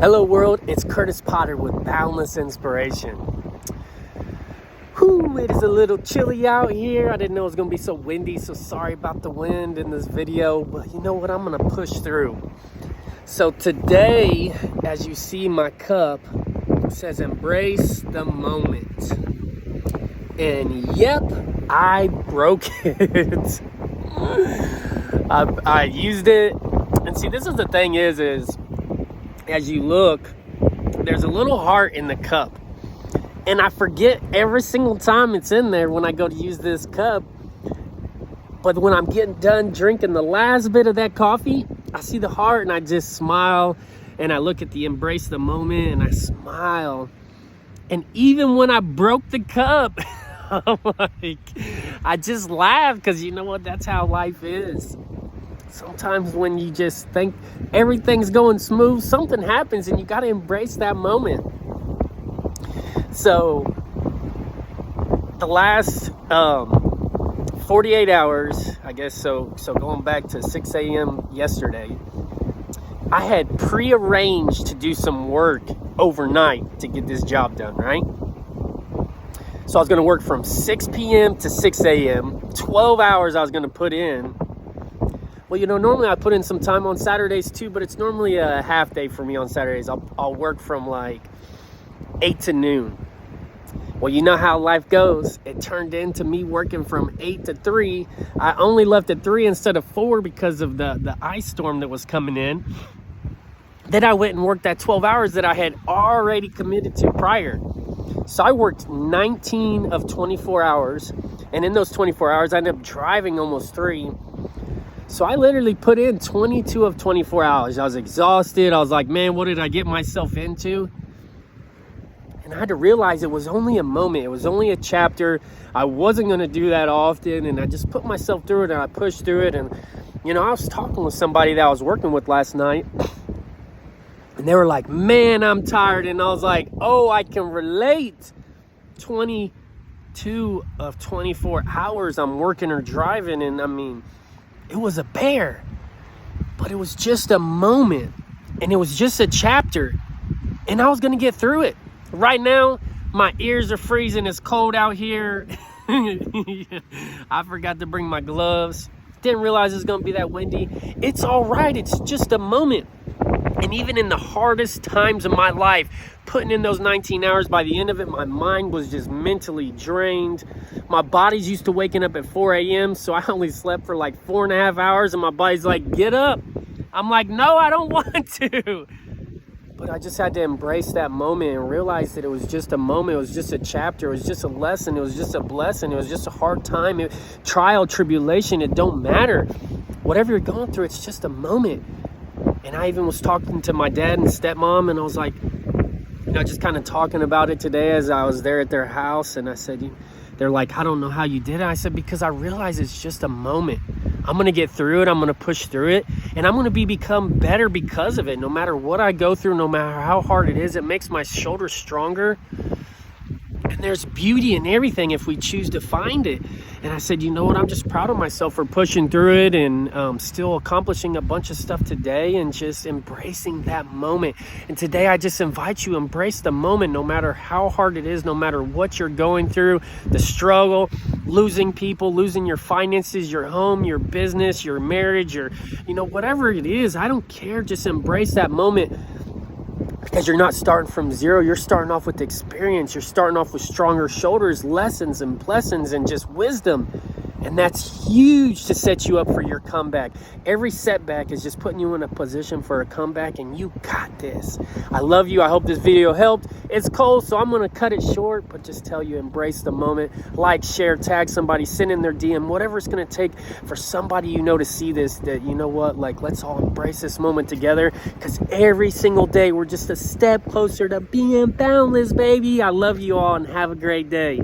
Hello world, it's Kurtis Potter with Boundless Inspiration. Whew, it is a little chilly out here. I didn't know it was going to be so windy, so sorry about the wind in this video, but you know what, I'm going to push through. So today, as you see my cup, it says embrace the moment. And yep, I broke it. I used it, and see, this is the thing is as you look, there's a little heart in the cup. And I forget every single time it's in there when I go to use this cup. But when I'm getting done drinking the last bit of that coffee, I see the heart and I just smile. And I look at the embrace the moment and I smile. And even when I broke the cup, I just laugh because you know what? That's how life is. Sometimes when you just think everything's going smooth, something happens and you got to embrace that moment. So the last 48 hours, I guess, so going back to 6 a.m. yesterday, I had prearranged to do some work overnight to get this job done, right? So I was going to work from 6 p.m. to 6 a.m., 12 hours I was going to put in. Well, you know, normally I put in some time on Saturdays too, but it's normally a half day for me on Saturdays. I'll work from like 8 to noon. Well, you know how life goes. It turned into me working from 8 to 3. I only left at 3 instead of 4 because of the ice storm that was coming in. Then I went and worked that 12 hours that I had already committed to prior. So I worked 19 of 24 hours. And in those 24 hours, I ended up driving almost 3. So I literally put in 22 of 24 hours. I was exhausted. I was like, man, what did I get myself into? And I had to realize it was only a moment. It was only a chapter. I wasn't going to do that often. And I just put myself through it and I pushed through it. And, you know, I was talking with somebody that I was working with last night. And they were like, man, I'm tired. And I was like, oh, I can relate. 22 of 24 hours I'm working or driving. And I mean, it was a bear, but it was just a moment and it was just a chapter and I was going to get through it. Right now, my ears are freezing. It's cold out here. I forgot to bring my gloves. Didn't realize it was going to be that windy. It's all right. It's just a moment. And even in the hardest times of my life, putting in those 19 hours, by the end of it, my mind was just mentally drained. My body's used to waking up at 4 a.m., so I only slept for like 4.5 hours, and my body's like, get up. I'm like, no, I don't want to. But I just had to embrace that moment and realize that it was just a moment. It was just a chapter. It was just a lesson. It was just a blessing. It was just a hard time. Trial, tribulation, it don't matter. Whatever you're going through, it's just a moment. And I even was talking to my dad and stepmom, and I was like, you know, just kind of talking about it today as I was there at their house. And I said, they're like, I don't know how you did it. I said, because I realize it's just a moment. I'm going to get through it. I'm going to push through it. And I'm going to become better because of it. No matter what I go through, no matter how hard it is, it makes my shoulders stronger. And there's beauty in everything if we choose to find it. And I said, you know what? I'm just proud of myself for pushing through it and still accomplishing a bunch of stuff today and just embracing that moment. And today I just invite you to embrace the moment, no matter how hard it is, no matter what you're going through, the struggle, losing people, losing your finances, your home, your business, your marriage, your, you know, whatever it is. I don't care. Just embrace that moment. Because you're not starting from zero, you're starting off with experience. You're starting off with stronger shoulders, lessons and blessings and just wisdom. And that's huge to set you up for your comeback. Every setback is just putting you in a position for a comeback, and you got this. I love you. I hope this video helped. It's cold, so I'm going to cut it short, but just tell you, embrace the moment. Like, share, tag somebody, send in their DM, whatever it's going to take for somebody you know to see this, that, you know what, like, let's all embrace this moment together, because every single day we're just a step closer to being boundless, baby. I love you all, and have a great day.